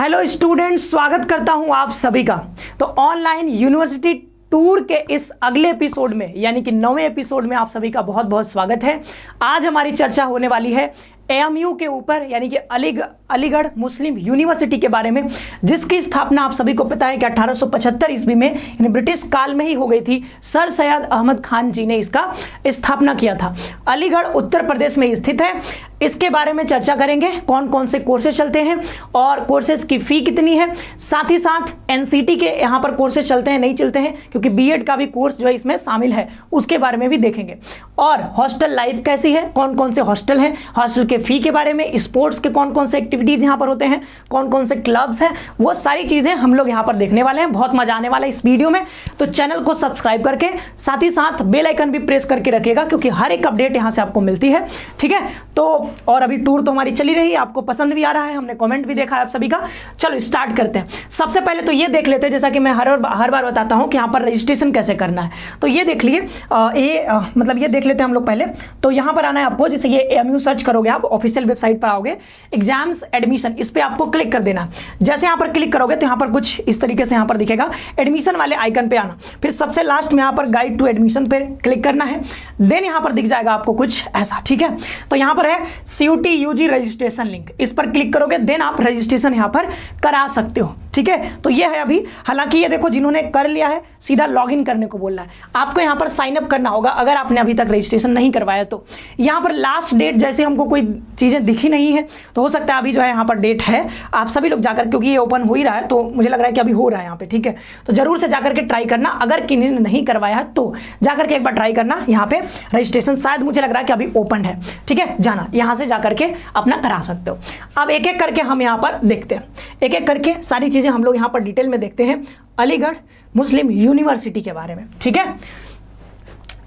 Hello students, स्वागत करता हूं आप सभी का। तो ऑनलाइन यूनिवर्सिटी टूर के इस अगले एपिसोड में यानी कि 9वें एपिसोड में आप सभी का बहुत बहुत स्वागत है। आज हमारी चर्चा होने वाली है एएमयू के ऊपर यानी कि अलीगढ़ मुस्लिम यूनिवर्सिटी के बारे में, जिसकी स्थापना आप सभी को पता है कि 1875 ईस्वी में यानी ब्रिटिश काल में ही हो गई थी। सर सैयद अहमद खान जी ने इसका स्थापना किया था। अलीगढ़ उत्तर प्रदेश में स्थित है। इसके बारे में चर्चा करेंगे, कौन कौन से कोर्सेज चलते हैं और कोर्सेज की फ़ी कितनी है। साथ ही साथ एनसीटी के यहाँ पर कोर्सेज चलते हैं नहीं चलते हैं, क्योंकि बीएड का भी कोर्स जो है इसमें शामिल है, उसके बारे में भी देखेंगे। और हॉस्टल लाइफ कैसी है, कौन कौन से हॉस्टल हैं, हॉस्टल के फ़ी के बारे में, स्पोर्ट्स के कौन कौन से एक्टिविटीज़ यहाँ पर होते हैं, कौन कौन से क्लब्स हैं, वो सारी चीज़ें हम लोग यहाँ पर देखने वाले हैं। बहुत मजा आने वाला है इस वीडियो में। तो चैनल को सब्सक्राइब करके साथ ही साथ बेल आइकन भी प्रेस करके रखिएगा, क्योंकि हर एक अपडेट यहाँ से आपको मिलती है। ठीक है, तो और अभी टूर तो हमारी चली रही है, आपको पसंद भी आ रहा है, हमने कमेंट भी देखा है आप सभी का। चलो स्टार्ट करते हैं। सबसे पहले तो ये देख लेते हैं, जैसा कि मैं हर बार बताता हूँ कि यहाँ पर रजिस्ट्रेशन कैसे करना है। तो ये देख लिए, मतलब ये देख लेते हैं हम लोग पहले। तो यहाँ पर आना है आपको, जैसे ये एएमयू सर्च करोगे आप, ऑफिशियल वेबसाइट पर आओगे, एग्जाम्स एडमिशन, इस पर आपको क्लिक कर देना। जैसे यहाँ पर क्लिक करोगे तो यहाँ पर कुछ इस तरीके से यहाँ पर दिखेगा, एडमिशन वाले आइकन पे आना। फिर सबसे लास्ट में यहाँ पर गाइड टू एडमिशन पर क्लिक करना है। देन यहाँ पर दिख जाएगा आपको कुछ ऐसा। ठीक है, तो यहाँ पर है CUET UG रजिस्ट्रेशन लिंक, इस पर क्लिक करोगे देन आप रजिस्ट्रेशन यहाँ पर करा सकते हो। ठीक है, तो ये है अभी। हालांकि ये देखो, जिन्होंने कर लिया है सीधा लॉगिन करने को बोल रहा है। आपको यहाँ पर साइन अप करना होगा अगर आपने अभी तक रजिस्ट्रेशन नहीं करवाया तो। यहाँ पर लास्ट डेट जैसे हमको कोई चीज़ें दिखी नहीं है, तो हो सकता है अभी जो है यहाँ पर डेट है। आप सभी लोग जाकर, क्योंकि ये ओपन हो ही रहा है तो मुझे लग रहा है कि अभी हो रहा है यहाँ पे। ठीक है, तो जरूर से जाकर के ट्राई करना। अगर किन्हीं ने नहीं करवाया है तो जाकर के एक बार ट्राई करना। यहाँ पे रजिस्ट्रेशन शायद मुझे लग रहा है कि अभी ओपन है। ठीक है, जाना यहाँ से जाकर के अपना करा सकते हो। अब एक एक करके हम यहाँ पर देखते हैं, एक एक करके सारी चीज़ें हम लोग यहाँ पर डिटेल में देखते हैं अलीगढ़ मुस्लिम यूनिवर्सिटी के बारे में। ठीक है,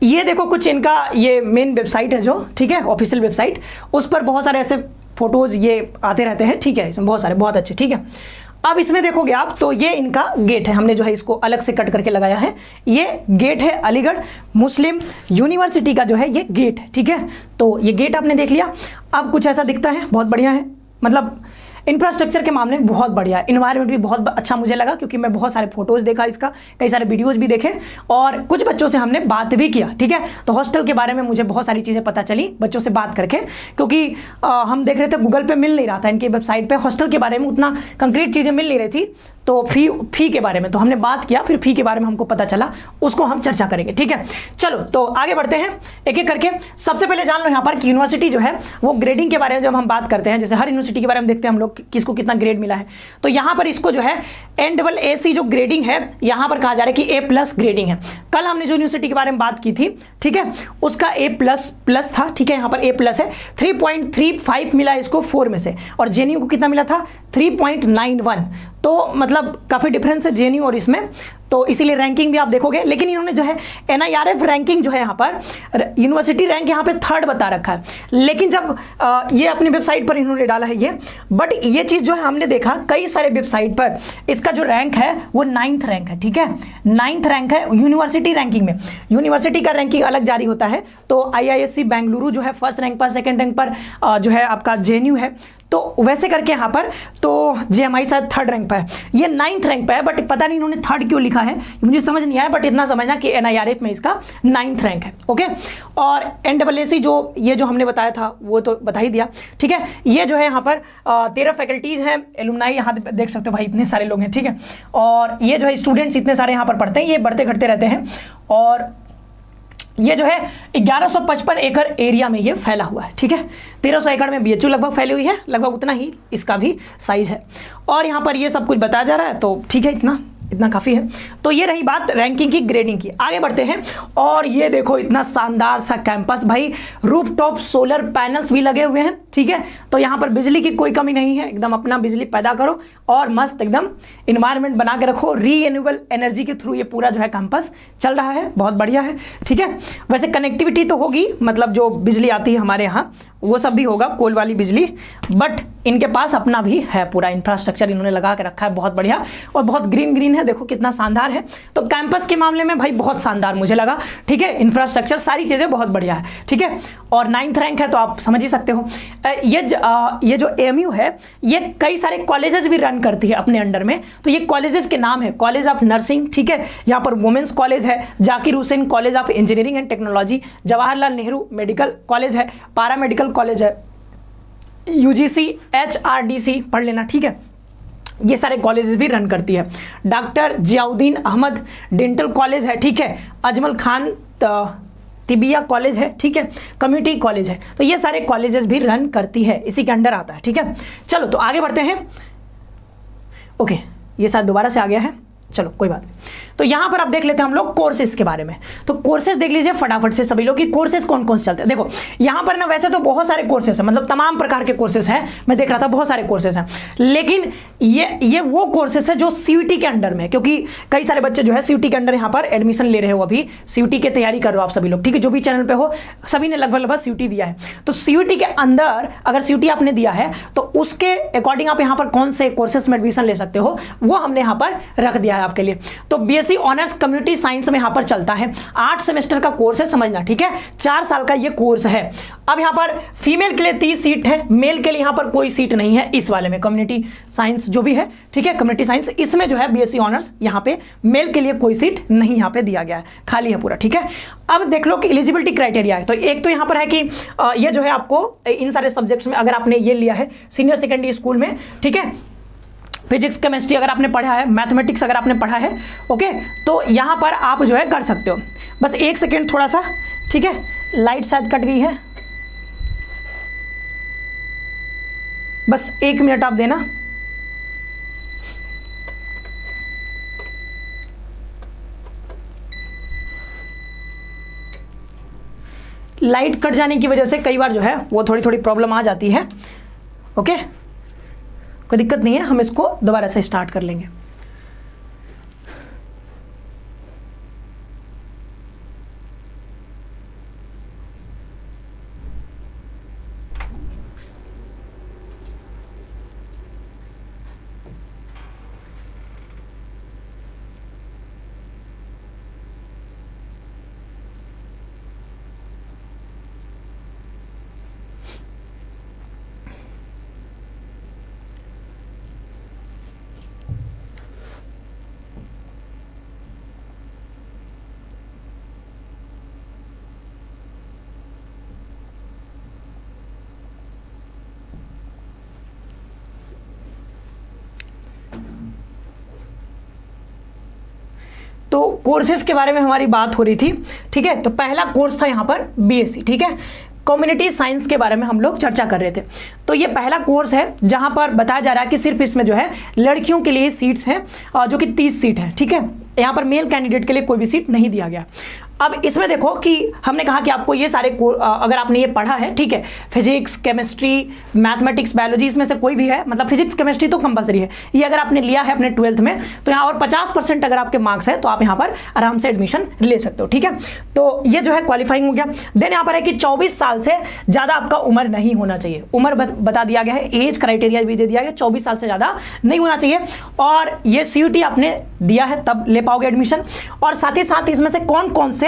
ये देखो कुछ इनका ये मेन वेबसाइट है जो, ठीक है, ऑफिशियल वेबसाइट, उस पर बहुत सारे ऐसे फोटोज ये आते रहते हैं। ठीक है, इसमें बहुत सारे, बहुत अच्छे। ठीक है, अब इसमें देखोगे आप तो ये इनका गेट है, हमने जो है इसको अलग से कट करके लगाया है। ये गेट है अलीगढ़ मुस्लिम यूनिवर्सिटी का जो है ये गेट है। ठीक है, तो ये गेट आपने देख लिया। अब कुछ ऐसा दिखता है, बहुत बढ़िया है, मतलब इंफ्रास्ट्रक्चर के मामले में बहुत बढ़िया है। इन्वायरमेंट भी बहुत अच्छा मुझे लगा, क्योंकि मैं बहुत सारे फोटोज़ देखा इसका, कई सारे वीडियोज़ भी देखे और कुछ बच्चों से हमने बात भी किया। ठीक है, तो हॉस्टल के बारे में मुझे बहुत सारी चीज़ें पता चली बच्चों से बात करके, क्योंकि हम देख रहे थे गूगल पे मिल नहीं रहा था, इनकी वेबसाइट पे हॉस्टल के बारे में उतना कंक्रीट चीज़ें मिल नहीं रही थी। तो फ़ी के बारे में तो हमने बात किया, फिर फ़ी के बारे में हमको पता चला, उसको हम चर्चा करेंगे। ठीक है, चलो तो आगे बढ़ते हैं एक एक करके। सबसे पहले जान लो यहाँ पर कि यूनिवर्सिटी जो है वो ग्रेडिंग के बारे में जब हम बात करते हैं, जैसे हर यूनिवर्सिटी के बारे में देखते हैं हम लोग किसको कितना ग्रेड मिला है, तो यहाँ पर इसको जो है NAAC जो ग्रेडिंग है यहाँ पर कहा जा रहा है कि A+ ग्रेडिंग है। कल हमने जो यूनिवर्सिटी के बारे में बात की थी, ठीक है, उसका A++ था। ठीक है, यहाँ पर A+ है, 3.35 मिला इसको 4 में से, और JNU को कितना मिला था 3.91। तो मतलब काफ़ी डिफरेंस है JNU और इसमें, तो इसीलिए रैंकिंग भी आप देखोगे। लेकिन इन्होंने जो है NIRF रैंकिंग जो है यहाँ पर यूनिवर्सिटी रैंक यहाँ पे 3rd बता रखा है। लेकिन जब ये अपनी वेबसाइट पर इन्होंने डाला है ये, बट ये चीज़ जो है हमने देखा कई सारे वेबसाइट पर इसका जो रैंक है वो 9th रैंक है। ठीक है, 9th रैंक है यूनिवर्सिटी रैंकिंग में। यूनिवर्सिटी का रैंकिंग अलग जारी होता है, तो IISc बेंगलुरु जो है 1st रैंक पर, 2nd रैंक पर जो है आपका JNU है, तो वैसे करके यहाँ पर तो JMI शायद 3rd रैंक पर है, ये 9th रैंक पर है। बट पता नहीं इन्होंने 3rd क्यों लिखा है, मुझे समझ नहीं आया, बट इतना समझना कि NIRF में इसका 9th रैंक है। ओके, और NAAC जो ये जो हमने बताया था वो तो बता ही दिया। ठीक है, ये जो है यहाँ पर 13 फैकल्टीज़ हैं, एलुमनाई यहाँ देख सकते हो भाई, इतने सारे लोग हैं। ठीक है, और ये जो है स्टूडेंट्स इतने सारे यहाँ पर पढ़ते हैं, ये बढ़ते घटते रहते हैं। और ये जो है 1155 एकड़ एरिया में ये फैला हुआ है। ठीक है, 1300 एकड़ में BHU लगभग फैली हुई है, लगभग उतना ही इसका भी साइज है। और यहाँ पर ये सब कुछ बताया जा रहा है, तो ठीक है, इतना काफ़ी है। तो ये रही बात रैंकिंग की, ग्रेडिंग की। आगे बढ़ते हैं, और ये देखो इतना शानदार सा कैंपस भाई, रूफटॉप सोलर पैनल्स भी लगे हुए हैं। ठीक है, तो यहाँ पर बिजली की कोई कमी नहीं है, एकदम अपना बिजली पैदा करो और मस्त एकदम इन्वायरमेंट बना के रखो। रीन्यूएबल एनर्जी के थ्रू ये पूरा जो है कैंपस चल रहा है, बहुत बढ़िया है। ठीक है, वैसे कनेक्टिविटी तो होगी, मतलब जो बिजली आती है हमारे यहाँ वो सब भी होगा, कोल वाली बिजली, बट इनके पास अपना भी है पूरा इंफ्रास्ट्रक्चर, इन्होंने लगा के रखा है बहुत बढ़िया, और बहुत ग्रीन ग्रीन है, देखो कितना शानदार है। तो कैंपस के मामले में भाई बहुत शानदार मुझे लगा, ठीक है, इंफ्रास्ट्रक्चर सारी चीज़ें बहुत बढ़िया है, ठीक है, और 9th रैंक है तो आप समझ ही सकते हो। ये जो AMU है ये कई सारे कॉलेजेस भी रन करती है अपने अंडर में। तो ये कॉलेजेस के नाम है कॉलेज ऑफ नर्सिंग, ठीक है, यहाँ पर वुमेन्स कॉलेज है, Zakir Hussain college of engineering and technology, Jawaharlal Nehru medical college है, पारा मेडिकल कॉलेज है, UGC HRDC पढ़ लेना, ठीक है, ये सारे कॉलेजेस भी रन करती है। Doctor Ziauddin Ahmed dental college है, ठीक है, अजमल खान तिबिया कॉलेज है, ठीक है, कम्युनिटी कॉलेज है। तो ये सारे कॉलेजेस भी रन करती है, इसी के अंडर आता है, ठीक है। चलो तो आगे बढ़ते हैं। ओके, ये शायद दोबारा से आ गया है, चलो कोई बात नहीं। तो यहां पर अब देख लेते हैं हम लोग कोर्सेज के बारे में। तो कोर्सेज देख लीजिए फटाफट से सभी लोग कि कोर्सेज कौन कौन से चलते हैं। देखो यहां पर ना वैसे तो बहुत सारे कोर्सेज हैं, मतलब तमाम प्रकार के कोर्सेज हैं, मैं देख रहा था बहुत सारे कोर्सेज हैं, लेकिन ये वो कोर्सेज है जो CUET के अंडर में, क्योंकि कई सारे बच्चे जो है CUET के अंडर यहां पर एडमिशन ले रहे हो, अभी CUET की तैयारी कर रहे हो आप सभी लोग, ठीक है, जो भी चैनल पे हो सभी ने लगभग CUET दिया है। तो CUET के अंदर अगर CUET आपने दिया है तो उसके अकॉर्डिंग आप यहाँ पर कौन से कोर्सेज में एडमिशन ले सकते हो वो हमने यहाँ पर रख दिया है आपके लिए। तो BSc ऑनर्स कम्युनिटी साइंस में यहां पर चलता है, 8 सेमेस्टर का कोर्स है, समझना, ठीक है, 4 साल का ये कोर्स है। अब यहां पर फीमेल के लिए 30 सीट है, मेल के लिए यहां पर कोई सीट नहीं है इस वाले में, कम्युनिटी साइंस जो भी है, ठीक है, कम्युनिटी साइंस इसमें जो है BSc ऑनर्स यहां पे मेल के लिए कोई सीट नहीं यहां पे दिया गया है, खाली है पूरा, ठीक है। अब देख लो कि एलिजिबिलिटी क्राइटेरिया है। तो एक तो यहां पर है कि ये जो है आपको इन सारे सब्जेक्ट्स में अगर आपने ये लिया है सीनियर सेकेंडरी स्कूल में, ठीक है, फिजिक्स केमिस्ट्री अगर आपने पढ़ा है, मैथमेटिक्स अगर आपने पढ़ा है, ओके, तो यहाँ पर आप जो है कर सकते हो। बस एक सेकेंड थोड़ा सा, ठीक है, लाइट शायद कट गई है, बस 1 मिनट आप देना। लाइट कट जाने की वजह से कई बार जो है वो थोड़ी प्रॉब्लम आ जाती है, ओके, कोई दिक्कत नहीं है, हम इसको दोबारा से स्टार्ट कर लेंगे। तो कोर्सेज के बारे में हमारी बात हो रही थी, ठीक है। तो पहला कोर्स था यहाँ पर BSc, ठीक है, कम्युनिटी साइंस के बारे में हम लोग चर्चा कर रहे थे। तो ये पहला कोर्स है जहाँ पर बताया जा रहा है कि सिर्फ इसमें जो है लड़कियों के लिए सीट्स हैं, जो कि 30 सीट है, ठीक है, यहाँ पर मेल कैंडिडेट के लिए कोई भी सीट नहीं दिया गया। अब इसमें देखो कि हमने कहा कि आपको ये सारे अगर आपने ये पढ़ा है, ठीक है, फिजिक्स केमिस्ट्री मैथमेटिक्स बायोलॉजी, इसमें से कोई भी है, मतलब फिजिक्स केमिस्ट्री तो कंपलसरी है, ये अगर आपने लिया है अपने 12th में तो यहाँ और 50% अगर आपके मार्क्स है तो आप यहाँ पर आराम से एडमिशन ले सकते हो, ठीक है। तो ये जो है क्वालिफाइंग हो गया। देन यहाँ पर है कि 24 साल से ज़्यादा आपका उम्र नहीं होना चाहिए, उम्र बता दिया गया है, एज क्राइटेरिया भी दे दिया गया, 24 साल से ज़्यादा नहीं होना चाहिए, और ये CUET आपने दिया है तब ले पाओगे एडमिशन। और साथ ही साथ इसमें से कौन कौन से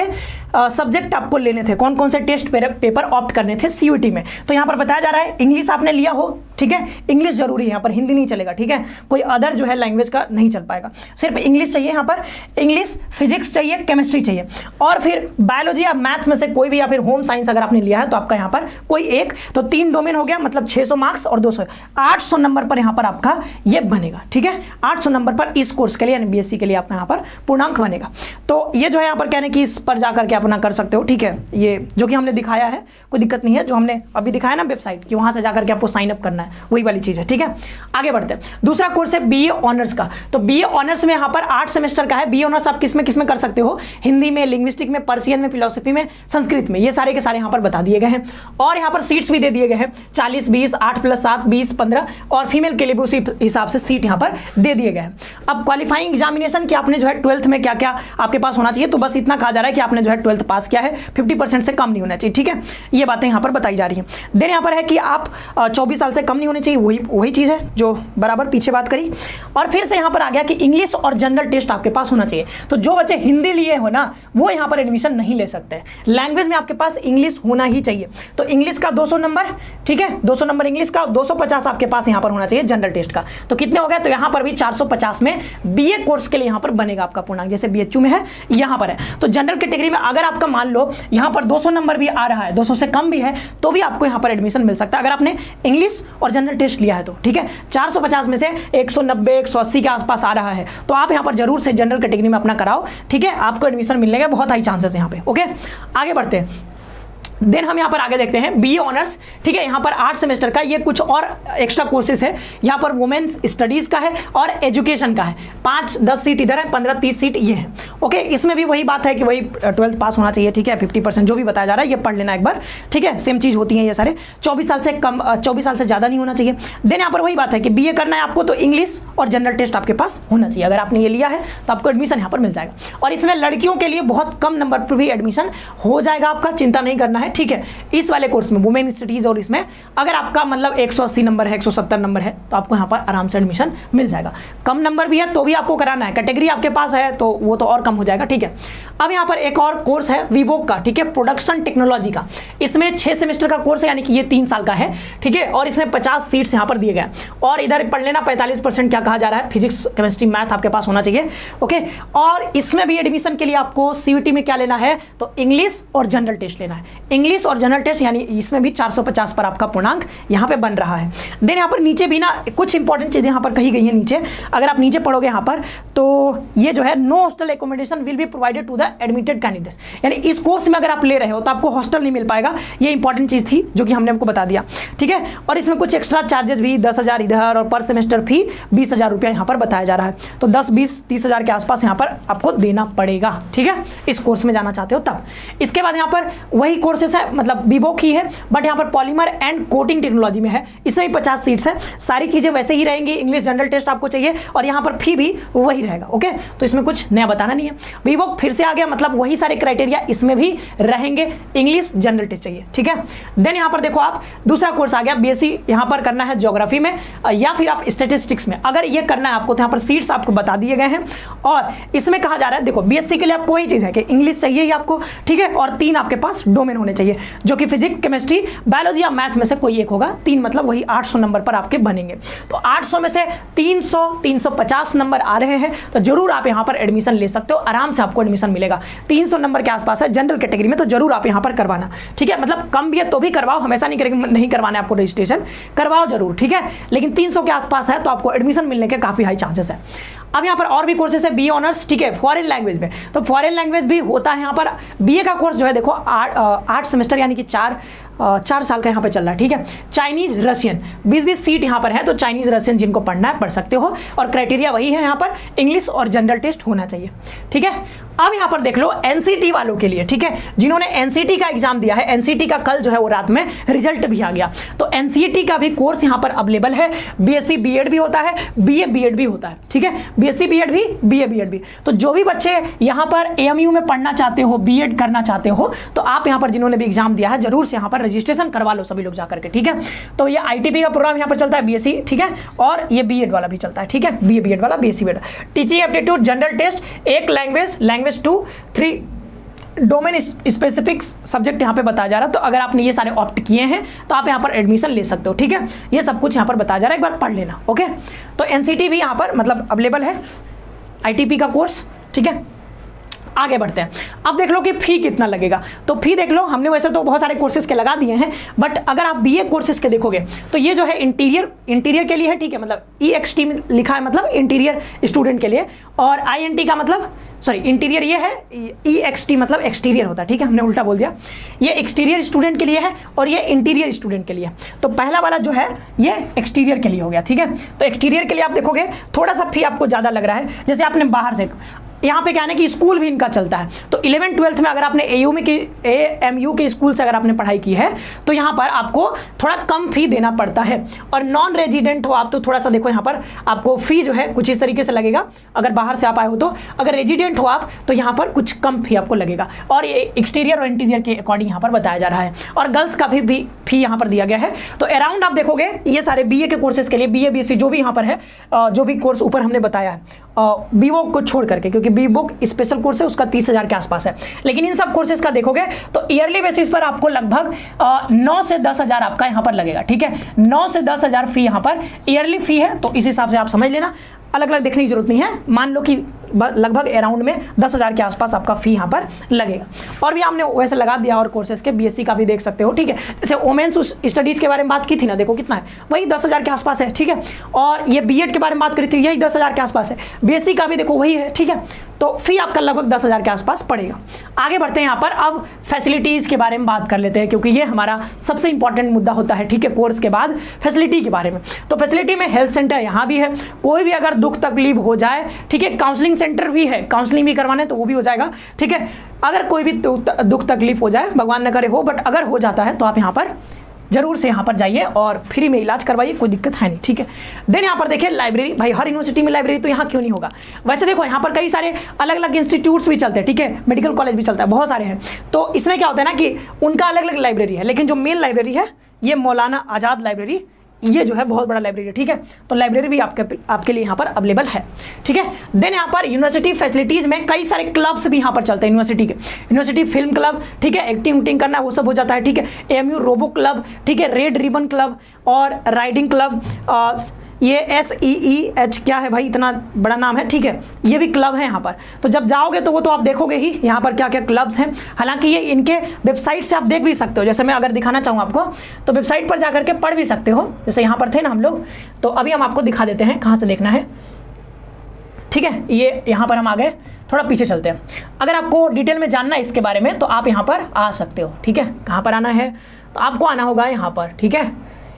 सब्जेक्ट आपको लेने थे, कौन कौन से टेस्ट पेपर ऑप्ट करने थे CUET में, तो यहाँ पर बताया जा रहा है इंग्लिश आपने लिया हो, ठीक है, इंग्लिश जरूरी है यहाँ पर, हिंदी नहीं चलेगा, ठीक है, कोई अदर जो है लैंग्वेज का नहीं चल पाएगा, सिर्फ इंग्लिश चाहिए यहाँ पर, इंग्लिश, फिजिक्स चाहिए, केमिस्ट्री चाहिए, और फिर बायोलॉजी या मैथ्स में से कोई भी, या फिर होम साइंस अगर आपने लिया है तो आपका यहाँ पर कोई एक, तो 3 डोमेन हो गया, मतलब 600 मार्क्स और 200, 800 नंबर पर यहाँ पर आपका ये बनेगा, ठीक है, 800 नंबर पर इस कोर्स के लिए यानी BSc के लिए आपका यहाँ पर पूर्णांक बनेगा। तो ये जो है यहाँ पर कहने की इस पर जाकर के अपना कर सकते हो, ठीक है, ये जो कि हमने दिखाया है, कोई दिक्कत नहीं है, जो हमने अभी दिखाया ना वेबसाइट कि वहां से जाकर के आपको साइन अप करना है, वही वाली चीज है, ठीक है। आगे बढ़ते हैं, दूसरा कोर्स है BA ऑनर्स का। तो BA ऑनर्स में यहाँ पर 8 सेमेस्टर का है। BA ऑनर्स आप किसमें किसमें कर सकते हो, हिंदी में, लिंग्विस्टिक में, पर्शियन में, फिलोसफी में, संस्कृत में, ये सारे के सारे यहाँ पर बता दिए गए हैं, और यहाँ पर सीट्स भी दे दिए गए हैं, 40, 20, 8 + 7, 20, 15, और फीमेल के लिए भी उसी हिसाब से सीट यहाँ पर दे दिए गए हैं। अब क्वालिफाइंग एग्जामिनेशन की आपने जो है 12th में क्या क्या आपके पास होना चाहिए, तो बस इतना कहा जा रहा है कि आपने जो है 12th पास किया है, 50% से कम नहीं होना चाहिए, ठीक है, ये बातें यहाँ पर बताई जा रही हैं। देन यहाँ पर है कि आप 24 साल से कम नहीं होने चाहिए, वही चीज़ है जो बराबर पीछे बात करी। और फिर से यहाँ पर आ गया कि इंग्लिश और जनरल टेस्ट आपके पास होना चाहिए। तो जो बच्चे हिंदी लिए हो ना, वो यहाँ पर एडमिशन नहीं ले सकते। लैंग्वेज में आपके पास इंग्लिश होना ही चाहिए। तो इंग्लिश का 200 नंबर, ठीक है, 200 नंबर इंग्लिश का, 250 आपके पास यहाँ पर होना चाहिए जनरल टेस्ट का। तो कितने हो गए? तो यहाँ पर भी 450 में बीए कोर्स के लिए यहाँ पर बनेगा आपका पूर्णांक, जैसे बीएचयू में है, यहाँ पर है। तो जनरल कैटेगरी में अगर आपका मान लो यहाँ पर 200 नंबर भी आ रहा है, 200 से कम भी है, तो भी आपको यहाँ पर एडमिशन मिल सकता है अगर आपने इंग्लिश और जनरल टेस्ट लिया है तो, ठीक है। 450 में से 190 180 के आसपास आ रहा है, तो आप यहाँ पर जरूर से जनरल कैटेगरी में अपना कराओ, ठीक है, आपको एडमिशन मिलने के बहुत हाई चांसेस है यहाँ पे। ओके, आगे बढ़ते हैं। देन हम यहाँ पर आगे देखते हैं बीए ऑनर्स, ठीक है, यहाँ पर 8 सेमेस्टर का, ये कुछ और एक्स्ट्रा कोर्सेज है। यहाँ पर वुमेन्स स्टडीज़ का है और एजुकेशन का है। 5-10 सीट इधर है, 15-30 सीट ये है। ओके, इसमें भी वही बात है कि वही 12th पास होना चाहिए, ठीक है, 50% जो भी बताया जा रहा है ये पढ़ लेना एक बार, ठीक है, सेम चीज़ होती है ये सारे। 24 साल से कम, 24 साल से ज़्यादा नहीं होना चाहिए। देन यहाँ पर वही बात है कि बीए करना है आपको तो इंग्लिश और जनरल टेस्ट आपके पास होना चाहिए। अगर आपने ये लिया है तो आपको एडमिशन यहाँ पर मिल जाएगा। और इसमें लड़कियों के लिए बहुत कम नंबर पर भी एडमिशन हो जाएगा आपका, चिंता नहीं करना है, ठीक है। इस वाले कोर्स में वुमेन स्टडीज और इसमें अगर आपका मतलब 180 नंबर है, 170 नंबर है, तो आपको यहाँ पर आराम से एडमिशन मिल जाएगा। कम नंबर भी है तो भी आपको कराना है, कैटेगरी आपके पास है तो वो तो और कम हो जाएगा, ठीक है। अब यहाँ पर एक और कोर्स है वीवोक का, ठीक है, प्रोडक्शन टेक्नोलॉजी का। इसमें 6 सेमेस्टर का कोर्स है, यानी कि ये 3 साल का है, ठीक है। और इसमें 50 सीट्स यहाँ पर दिए गए। और इधर पढ़ लेना 45% क्या कहा जा रहा है, फिजिक्स केमिस्ट्री मैथ आपके पास होना चाहिए। ओके, और इसमें भी एडमिशन के लिए आपको सीयूटी में क्या लेना है, तो इंग्लिश और जनरल टेस्ट लेना है। इंग्लिश और जनरल टेस्ट, यानी इसमें भी 450 पर आपका पूर्णांक यहाँ पे बन रहा है। देन यहाँ पर नीचे भी ना कुछ इंपॉर्टेंट चीजें यहाँ पर कही गई हैं नीचे। अगर आप नीचे पढ़ोगे यहाँ पर तो ये जो है no hostel accommodation will be provided to the admitted candidates, यानी इस कोर्स में अगर आप ले रहे हो तो आपको हॉस्टल नहीं मिल पाएगा। ये इंपॉर्टेंट चीज थी जो कि हमने आपको बता दिया, ठीक है। और इसमें कुछ एक्स्ट्रा चार्जेस भी 10,000 इधर और पर सेमेस्टर फी 20,000 रुपया यहाँ पर बताया जा रहा है। तो 10-20-30,000 के आसपास यहाँ पर आपको देना पड़ेगा, ठीक है, इस कोर्स में जाना चाहते हो तब। इसके बाद यहाँ पर वही कोर्सेस है, मतलब वीवोक ही है, बट यहाँ पर पॉलीमर एंड कोटिंग टेक्नोलॉजी में है। इसमें भी 50 सीट्स है। सारी चीजें वैसे ही रहेंगी, इंग्लिश जनरल टेस्ट आपको चाहिए और यहाँ पर फी भी वही रहेगा। ओके, तो इसमें कुछ नया बताना नहीं है। वीवोक फिर से आ गया, मतलब वही सारे क्राइटेरिया इसमें भी रहेंगे, इंग्लिश जनरल टेस्ट चाहिए, ठीक है। देन यहाँ पर देखो आप दूसरा कोर्स आ गया बीएससी, यहाँ पर करना है ज्योग्राफी में या फिर आप स्टैटिस्टिक्स में। अगर ये करना है आपको तो यहाँ पर सीट्स आपको बता दिए गए हैं। और इसमें कहा जा रहा है, देखो बीएससी के लिए आपको वही चीज है कि इंग्लिश चाहिए ही आपको, ठीक है, और 3 आपके पास डोमेन होने चाहिए, जो कि फिजिक्स केमिस्ट्री बायोलॉजी या मैथ में से कोई एक होगा। 3 मतलब वही 800 नंबर पर आपके बनेंगे। तो 800 में से 300-350 नंबर आ रहे हैं, तो जरूर आप यहाँ पर एडमिशन ले सकते हो, आराम से आपको एडमिशन मिलेगा। 300 नंबर के आसपास है जनरल कैटेगरी में, तो जरूर आप यहाँ पर करवाना, ठीक है। मतलब कम भी है तो भी करवाओ, हमेशा नहीं करवाना है आपको, रजिस्ट्रेशन करवाओ जरूर, ठीक है। लेकिन 300 के आसपास है तो आपको एडमिशन मिलने के काफी हाई चांसेस है। अब यहाँ पर और भी कोर्सेस है बीए ऑनर्स, ठीक है, फॉरेन लैंग्वेज में। तो फॉरेन लैंग्वेज भी होता है यहाँ पर। बीए का कोर्स जो है देखो 8 सेमेस्टर यानी कि 4 साल का यहाँ पे चल रहा है, ठीक है। चाइनीज रशियन 20-20 सीट यहाँ पर है, तो चाइनीज रशियन जिनको पढ़ना है पढ़ सकते हो। और क्राइटेरिया वही है यहाँ पर, इंग्लिश और जनरल टेस्ट होना चाहिए, ठीक है। अब यहाँ पर देख लो एनसीटी वालों के लिए, ठीक है, जिन्होंने एनसीटी का एग्जाम दिया है। एनसीटी का कल जो है वो रात में रिजल्ट भी आ गया, तो एनसीटी का भी कोर्स यहाँ पर अवेलेबल है। बीएससी बीएड भी होता है, बीए बीएड भी होता है, ठीक है, बीएससी बीएड भी, बीए बीएड भी। तो जो भी बच्चे यहाँ पर एएमयू में पढ़ना चाहते हो, बीएड करना चाहते हो, तो आप यहाँ पर जिन्होंने भी एग्जाम दिया है जरूर से यहाँ पर रजिस्ट्रेशन करवा लो सभी लोग जाकर के, ठीक है। तो ये आईटीपी का प्रोग्राम यहाँ पर चलता है बीएससी, ठीक है, और ये बीएड वाला भी चलता है, ठीक है, बीए बीएड वाला, BSc BEd. Teaching aptitude general test, एक लैंग्वेज 2, 3 डोमेन स्पेसिफिक सब्जेक्ट यहाँ पे बताया जा रहा है। तो अगर आपने ये सारे ऑप्ट किए हैं तो आप यहाँ पर एडमिशन ले सकते हो, ठीक है। ये सब कुछ यहाँ पर बताया जा रहा है, एक बार पढ़ लेना। ओके, तो एनसीटी भी यहाँ पर मतलब अवेलेबल है, आईटीपी का कोर्स, ठीक है। आगे बढ़ते हैं। अब देख लो कि फी कितना लगेगा। तो फी देख लो, हमने वैसे तो बहुत सारे कोर्सेज के लगा दिए हैं, बट अगर आप बीए कोर्सेज के देखोगे तो ये जो है इंटीरियर के लिए है, ठीक है, मतलब EXT में लिखा है, मतलब इंटीरियर स्टूडेंट के लिए। और INT का मतलब इंटीरियर ये है, EXT मतलब एक्सटीरियर होता है, ठीक है, हमने उल्टा बोल दिया। ये एक्सटीरियर स्टूडेंट के लिए है और ये इंटीरियर स्टूडेंट के लिए। तो पहला वाला जो है ये एक्सटीरियर के लिए हो गया, ठीक है। तो एक्सटीरियर के लिए आप देखोगे थोड़ा सा फी आपको ज़्यादा लग रहा है। जैसे आपने बाहर से यहाँ पे क्या है ना कि स्कूल भी इनका चलता है। तो 11th-12th में अगर आपने AMU के स्कूल से अगर आपने पढ़ाई की है तो यहाँ पर आपको थोड़ा कम फी देना पड़ता है। और नॉन रेजिडेंट हो आप तो थोड़ा सा देखो यहाँ पर आपको फी जो है कुछ इस तरीके से लगेगा, अगर बाहर से आप आए हो तो। अगर रेजिडेंट हो आप तो यहाँ पर कुछ कम फी आपको लगेगा, और ये एक्सटीरियर और इंटीरियर के अकॉर्डिंग यहाँ पर बताया जा रहा है। और गर्ल्स का भी फी यहाँ पर दिया गया है। तो अराउंड आप देखोगे ये सारे BA के कोर्सेज के लिए, BA BSc जो भी यहाँ पर है, जो भी कोर्स ऊपर हमने बताया है BVOC को छोड़ करके, क्योंकि BVOC स्पेशल कोर्स है उसका 30,000 के आसपास है। लेकिन इन सब कोर्सेज का देखोगे तो ईयरली बेसिस पर आपको लगभग 9 से 10,000 आपका यहाँ पर लगेगा, ठीक है। 9 से 10,000 फी यहाँ पर ईयरली फी है। तो इस हिसाब से आप समझ लेना, अलग अलग देखने की जरूरत नहीं है। मान लो कि लगभग अराउंड में 10,000 के आसपास आपका फी यहाँ पर लगेगा। और भी हमने वैसे लगा दिया और कोर्सेज के, BSc का भी देख सकते हो, ठीक है। जैसे वोमेन्स स्टडीज़ के बारे में बात की थी ना, देखो कितना है, वही 10,000 के आसपास है, ठीक है। और ये B.Ed के बारे में बात करी थी, यही 10,000 के आसपास है। BSc का भी देखो वही है, ठीक है। तो फी आपका लगभग 10,000 के आसपास पड़ेगा। आगे बढ़ते हैं यहाँ पर, अब फैसिलिटीज़ के बारे में बात कर लेते हैं, क्योंकि ये हमारा सबसे इंपॉर्टेंट मुद्दा होता है, ठीक है। कोर्स के बाद फैसिलिटी के बारे में, तो फैसिलिटी में हेल्थ सेंटर यहाँ भी है, कोई भी अगर दुख तकलीफ हो जाए, ठीक है। काउंसलिंग सेंटर भी है, काउंसलिंग भी करवाने तो वो भी हो जाएगा, ठीक है। अगर कोई भी दुख तकलीफ हो जाए, भगवान न करे हो, बट अगर हो जाता है तो आप यहाँ पर जरूर से यहाँ पर जाइए और फ्री में इलाज करवाइए, कोई दिक्कत है नहीं, ठीक है। देन यहाँ पर देखिए लाइब्रेरी, भाई हर यूनिवर्सिटी में लाइब्रेरी तो यहाँ क्यों नहीं होगा। वैसे देखो यहाँ पर कई सारे अलग अलग इंस्टीट्यूट्स भी चलते हैं, ठीक है। मेडिकल कॉलेज भी चलता है, बहुत सारे हैं। तो इसमें क्या होता है ना कि उनका अलग अलग लाइब्रेरी है, लेकिन जो मेन लाइब्रेरी है ये मौलाना आज़ाद लाइब्रेरी, ये जो है बहुत बड़ा लाइब्रेरी है, ठीक है। तो लाइब्रेरी भी आपके लिए यहाँ पर अवेलेबल है, ठीक है। देन यहाँ पर यूनिवर्सिटी फैसिलिटीज़ में कई सारे क्लब्स भी यहाँ पर चलते हैं यूनिवर्सिटी के। यूनिवर्सिटी फिल्म क्लब, ठीक है, एक्टिंग करना वो सब हो जाता है, ठीक है। AMU रोबो क्लब, ठीक है, रेड रिबन क्लब और राइडिंग क्लब, ये SEEH क्या है भाई, इतना बड़ा नाम है, ठीक है। ये भी क्लब है यहाँ पर। तो जब जाओगे तो वो तो आप देखोगे ही यहाँ पर क्या क्या क्लब्स हैं। हालांकि ये इनके वेबसाइट से आप देख भी सकते हो, जैसे मैं अगर दिखाना चाहूँ आपको तो वेबसाइट पर जा करके पढ़ भी सकते हो। जैसे यहाँ पर थे ना हम लोग, तो अभी हम आपको दिखा देते हैं कहाँ से देखना है, ठीक है। ये यहाँ पर हम आ गए, थोड़ा पीछे चलते हैं। अगर आपको डिटेल में जानना है इसके बारे में तो आप यहाँ पर आ सकते हो, ठीक है। कहाँ पर आना है, तो आपको आना होगा यहाँ पर, ठीक है,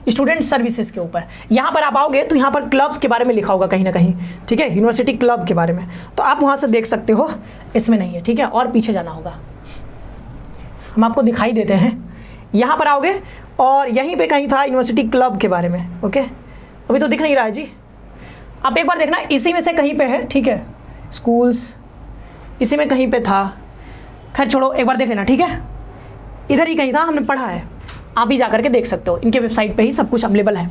स्टूडेंट सर्विसेज के ऊपर। यहाँ पर आप आओगे तो यहाँ पर क्लब्स के बारे में लिखा होगा कहीं ना कहीं, ठीक है, यूनिवर्सिटी क्लब के बारे में। तो आप वहाँ से देख सकते हो, इसमें नहीं है, ठीक है, और पीछे जाना होगा। हम आपको दिखाई देते हैं, यहाँ पर आओगे और यहीं पे कहीं था यूनिवर्सिटी क्लब के बारे में, ओके। अभी तो दिख नहीं रहा है जी, आप एक बार देखना, इसी में से कहीं पे है, ठीक है। स्कूल्स इसी में कहीं पे था, खैर छोड़ो, एक बार देख लेना, ठीक है। इधर ही कहीं था, हमने पढ़ा है, आप भी जाकर के देख सकते हो, इनके वेबसाइट पे ही सब कुछ अवेलेबल है।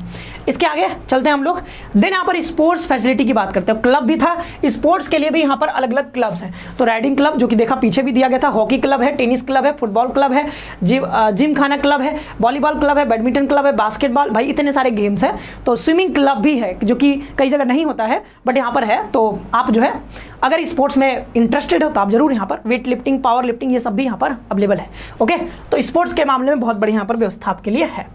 इसके आगे चलते हैं हम लोग। देन यहाँ पर स्पोर्ट्स फैसिलिटी की बात करते हैं। क्लब भी था, स्पोर्ट्स के लिए भी यहाँ पर अलग अलग क्लब्स हैं। तो राइडिंग क्लब जो कि देखा पीछे भी दिया गया था, हॉकी क्लब है, टेनिस क्लब है, फुटबॉल क्लब है, जिम खाना क्लब है, वॉलीबॉल क्लब है, बैडमिंटन क्लब है, बास्केटबॉल, भाई इतने सारे गेम्स हैं। तो स्विमिंग क्लब भी है, जो कि कई जगह नहीं होता है बट यहाँ पर है। तो आप जो है अगर स्पोर्ट्स में इंटरेस्टेड हो तो आप जरूर यहाँ पर, वेट लिफ्टिंग, पावर लिफ्टिंग, ये सब भी यहाँ पर अवेलेबल है, ओके। तो स्पोर्ट्स के मामले में बहुत बड़ी यहाँ पर व्यवस्था आपके लिए है।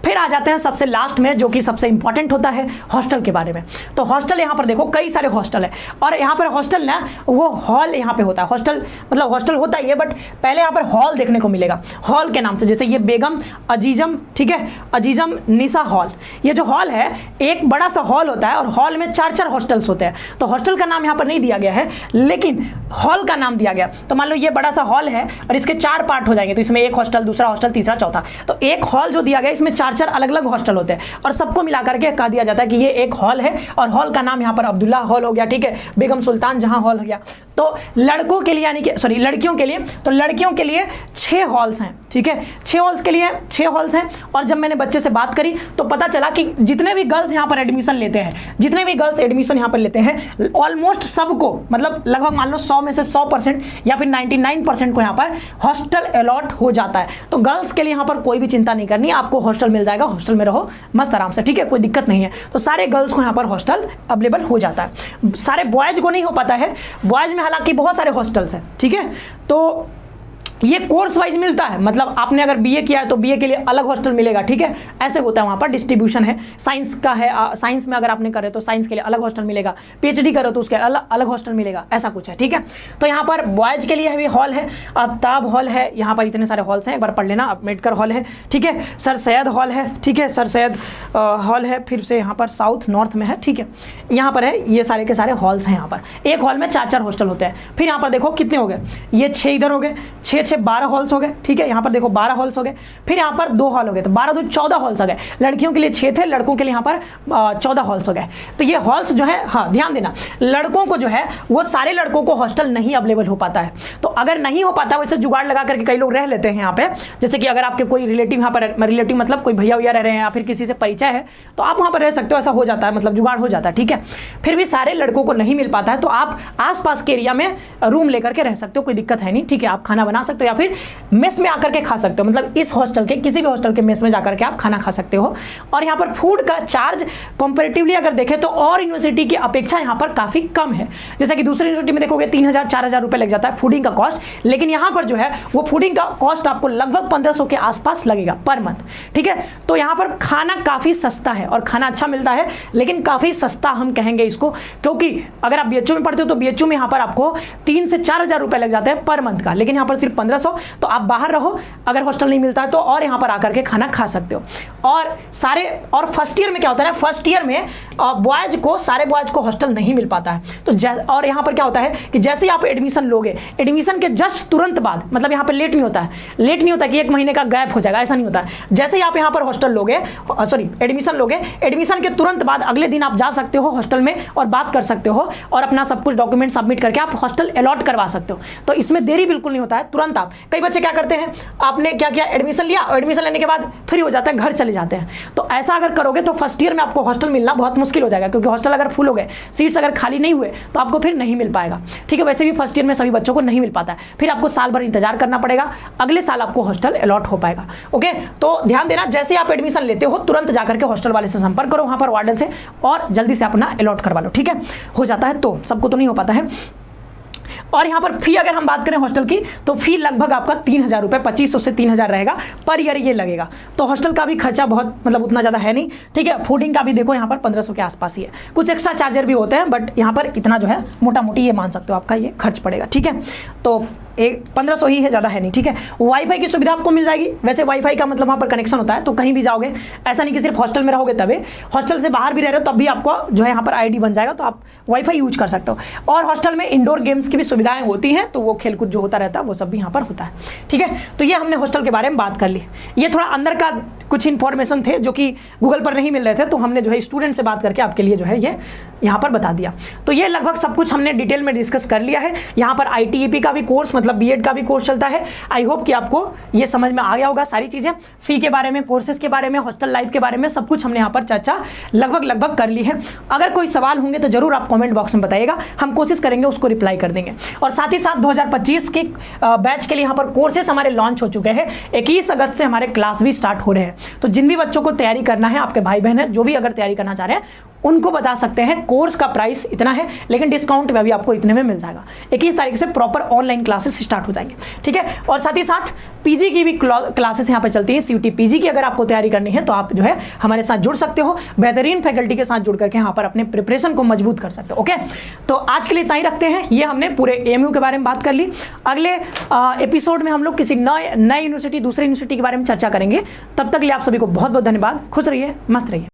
फिर आ जाते हैं सबसे लास्ट में, जो कि सबसे इंपॉर्टेंट होता है, हॉस्टल के बारे में। तो हॉस्टल यहाँ पर देखो कई सारे हॉस्टल है, और यहाँ पर हॉस्टल ना वो हॉल यहाँ पे होता है। हॉस्टल मतलब हॉस्टल होता ही है, बट पहले यहाँ पर हॉल देखने को मिलेगा, हॉल के नाम से। जैसे ये बेगम अजीजम, ठीक है, अजीजम निसा हॉल, ये जो हॉल है एक बड़ा सा हॉल होता है, और हॉल में 4-4 हॉस्टल्स होते हैं। तो हॉस्टल का नाम यहाँ पर नहीं दिया गया है, लेकिन हॉल का नाम दिया गया। तो मान लो ये बड़ा सा हॉल है और इसके 4 पार्ट हो जाएंगे, तो इसमें एक हॉस्टल, दूसरा हॉस्टल, तीसरा, चौथा। तो एक हॉल जो दिया गया इसमें 4-4 अलग अलग हॉस्टल होते हैं, और सबको मिला करके कह दिया जाता है कि ये एक हॉल है। और हॉल का नाम यहाँ पर अब्दुल्ला हॉल हो गया, ठीक है, बेगम सुल्तान जहां हॉल हो गया। तो लड़कों के लिए, यानी कि सॉरी लड़कियों के लिए, तो लड़कियों के लिए 6 हॉल्स हैं, ठीक है, 6 हॉल्स के लिए 6 हॉल्स हैं। और जब मैंने बच्चे से बात करी तो पता चला कि जितने भी गर्ल्स यहाँ पर एडमिशन लेते हैं, जितने भी गर्ल्स एडमिशन यहाँ पर लेते हैं, ऑलमोस्ट सबको, मतलब लगभग मान लो 100 में से 100% या फिर 99% को यहाँ पर हॉस्टल अलॉट हो जाता है। तो गर्ल्स के लिए यहाँ पर कोई भी चिंता नहीं करनी, आपको हॉस्टल मिल जाएगा, हॉस्टल में रहो मस्त आराम से, ठीक है, कोई दिक्कत नहीं है। तो सारे गर्ल्स को यहाँ पर हॉस्टल अवेलेबल हो जाता है, सारे बॉयज़ को नहीं हो पाता है। बॉयज़ में हालांकि बहुत सारे हॉस्टल्स हैं, ठीक है। तो ये कोर्स वाइज मिलता है, मतलब आपने अगर बीए किया है तो बीए के लिए अलग हॉस्टल मिलेगा, ठीक है, ऐसे होता है, वहाँ पर डिस्ट्रीब्यूशन है। साइंस का है, साइंस में अगर आपने करे तो साइंस के लिए अलग हॉस्टल मिलेगा, पीएचडी करो तो उसके अलग हॉस्टल मिलेगा, ऐसा कुछ है, ठीक है। तो यहाँ पर बॉयज़ के लिए भी हॉल है, आफ्ताब हॉल है, यहाँ पर इतने सारे हॉल्स हैं, एक बार पढ़ लेना। अम्बेडकर हॉल है, ठीक है, सर सैयद हॉल है, ठीक है, सर सैयद हॉल है, फिर से यहाँ पर साउथ नॉर्थ में है, ठीक है, यहाँ पर है, ये सारे के सारे हॉल्स हैं। यहाँ पर एक हॉल में 4-4 हॉस्टल होते हैं। फिर यहाँ पर देखो कितने हो गए, ये 6 इधर हो गए, 6-6 12 हॉल्स हो गए, ठीक है, यहाँ पर देखो 12 हॉल्स हो गए। फिर यहाँ पर 2 हॉल हो गए, तो 12 2 14 हॉल्स हो गए। लड़कियों के लिए 6 थे, लड़कों के लिए यहाँ पर 14 हॉल्स हो गए। तो ये हॉल्स जो है, हाँ ध्यान देना, लड़कों को जो है वो सारे लड़कों को हॉस्टल नहीं अवेलेबल हो पाता है। तो अगर नहीं हो पाता, वैसे जुगाड़ लगा करके कई लोग रह लेते हैं यहाँ पे, जैसे कि अगर आपके कोई रिलेटिव यहाँ पर, रिलेटिव मतलब कोई भैया भैया रह रहे हैं या फिर किसी से परिचय है, तो आप वहाँ पर रह सकते हो, ऐसा हो जाता है, मतलब जुगाड़ हो जाता है, ठीक है। फिर भी सारे लड़कों को नहीं मिल पाता है, तो आप आसपास के एरिया में रूम लेकर के रह सकते हो, कोई दिक्कत है नहीं, ठीक है। आप खाना बना सकते हो या फिर मेस में आकर के खा सकते हो, मतलब इस हॉस्टल के किसी भी हॉस्टल के मेस में जाकर के आप खाना खा सकते हो। और यहाँ पर फूड का चार्ज कंपैरेटिवली अगर देखें तो और यूनिवर्सिटी की अपेक्षा यहाँ पर काफ़ी कम है। जैसे कि दूसरी यूनिवर्सिटी में देखोगे 3000-4000 रुपये लग जाता है फूडिंग का कॉस्ट, लेकिन यहाँ पर जो है वो फूडिंग का कॉस्ट आपको लगभग 1500 के आसपास लगेगा पर मंथ, ठीक है। तो यहाँ पर खाना काफ़ी सस्ता है और खाना अच्छा मिलता है, लेकिन काफ़ी सस्ता हम कहेंगे इसको, क्योंकि अगर आप बीएचयू में पढ़ते हो तो बीएचयू में यहाँ पर आपको 3 से 4000 रुपये लग जाते हैं पर मंथ का, लेकिन यहाँ पर सिर्फ 1500। तो आप बाहर रहो, अगर हॉस्टल नहीं मिलता है तो और यहाँ पर आकर के खाना खा सकते हो। और फर्स्ट ईयर में क्या होता है ना, फर्स्ट ईयर में बॉयज़ को, सारे बॉयज़ को हॉस्टल नहीं मिल पाता है। तो और यहाँ पर क्या होता है कि जैसे ही आप एडमिशन लोगे, एडमिशन के जस्ट तुरंत बाद, मतलब यहाँ पर लेट नहीं होता है, लेट नहीं होता कि 1 महीने का गैप हो जाएगा, ऐसा नहीं होता है। जैसे ही आप यहाँ पर हॉस्टल लोगे, सॉरी एडमिशन लोगे, एडमिशन के तुरंत बाद अगले दिन आप जा सकते हो हॉस्टल में और बात कर सकते हो और अपना सब कुछ डॉक्यूमेंट सबमिट करके आप हॉस्टल अलॉट करवा सकते हो। तो इसमें देरी बिल्कुल नहीं होता है, तुरंत आप, कई बच्चे क्या करते हैं, आपने क्या किया, एडमिशन लिया और एडमिशन लेने के बाद फ्री हो जाता है, घर चले जाते हैं। तो ऐसा अगर करोगे तो फर्स्ट ईयर में आपको हॉस्टल मिलना बहुत मुश्किल हो जाएगा, क्योंकि हॉस्टल अगर फुल हो गए, सीट्स अगर खाली नहीं हुए तो आपको फिर नहीं मिल पाएगा, ठीक है। वैसे भी फर्स्ट ईयर में सभी बच्चों को नहीं मिल पाता है, फिर आपको साल भर इंतजार करना पड़ेगा, अगले साल आपको हॉस्टल अलॉट हो पाएगा, ओके। तो ध्यान देना, जैसे आप एडमिशन लेते हो तुरंत जाकर के हॉस्टल वाले से संपर्क करो, वहाँ पर वार्डन से, और जल्दी से अपना अलॉट करवा लो, ठीक है। हो जाता है, तो सबको तो नहीं हो पाता है। और यहाँ पर फी अगर हम बात करें हॉस्टल की, तो फी लगभग आपका 3000 रुपये, 2500 से 3000 रहेगा पर ईयर ये लगेगा। तो हॉस्टल का भी खर्चा बहुत, मतलब उतना ज़्यादा है नहीं, ठीक है। फूडिंग का भी देखो यहाँ पर 1500 के आसपास ही है, कुछ एक्स्ट्रा चार्जर भी होते हैं, बट यहाँ पर इतना जो है मोटा मोटी ये मान सकते हो आपका ये खर्च पड़ेगा, ठीक है। तो 1500 ही है, ज़्यादा है नहीं, ठीक है। वाईफाई की सुविधा आपको मिल जाएगी। वैसे वाईफाई का मतलब वहाँ पर कनेक्शन होता है, तो कहीं भी जाओगे, ऐसा नहीं कि सिर्फ हॉस्टल में रहोगे तभी, हॉस्टल से बाहर भी रह रहे हो तब भी आपको जो है यहाँ पर आईडी बन जाएगा, तो आप वाईफाई यूज कर सकते हो। और हॉस्टल में इंडोर गेम्स की भी सुविधाएं होती हैं, तो वो खेलकूद जो होता रहता है वो सब भी यहाँ पर होता है, ठीक है। तो ये हमने हॉस्टल के बारे में बात कर ली। ये थोड़ा अंदर का कुछ इन्फॉर्मेशन थे जो कि गूगल पर नहीं मिल रहे थे, तो हमने जो है स्टूडेंट से बात करके आपके लिए जो है ये यहाँ पर बता दिया। तो ये लगभग सब कुछ हमने डिटेल में डिस्कस कर लिया है। यहाँ पर ITEP का भी कोर्स, मतलब बीएड का भी कोर्स चलता है। आई होप कि आपको ये समझ में आ गया होगा सारी चीज़ें, फी के बारे में, कोर्सेज के बारे में, हॉस्टल लाइफ के बारे में, सब कुछ हमने यहाँ पर चर्चा लगभग कर ली है। अगर कोई सवाल होंगे तो जरूर आप कमेंट बॉक्स में बताइएगा, हम कोशिश करेंगे उसको रिप्लाई कर देंगे। और साथ ही साथ 2025 के बैच के लिए यहाँ पर कोर्सेज हमारे लॉन्च हो चुके हैं। 21 अगस्त से हमारे क्लास भी स्टार्ट हो रहे हैं। तो जिन भी बच्चों को तैयारी करना है, आपके भाई बहन है जो भी अगर तैयारी करना चाह रहे हैं, उनको बता सकते हैं कोर्स का प्राइस इतना है, लेकिन डिस्काउंट में भी आपको इतने में मिल जाएगा। 21 तारीख से प्रॉपर ऑनलाइन क्लासेस स्टार्ट हो जाएंगे, ठीक है। और साथ ही साथ पीजी की भी क्लासेस यहाँ पे चलती है। CUT पीजी की अगर आपको तैयारी करनी है तो आप जो है हमारे साथ जुड़ सकते हो, बेहतरीन फैकल्टी के साथ जुड़ करके यहाँ पर अपने प्रिपरेशन को मजबूत कर सकते हो, ओके। तो आज के लिए इतना ही रखते हैं। ये हमने पूरे AMU के बारे में बात कर ली। अगले एपिसोड में हम लोग किसी नए यूनिवर्सिटी, दूसरे यूनिवर्सिटी के बारे में चर्चा करेंगे। तब तक लिए आप सभी को बहुत बहुत धन्यवाद। खुश रहिए, मस्त रहिए।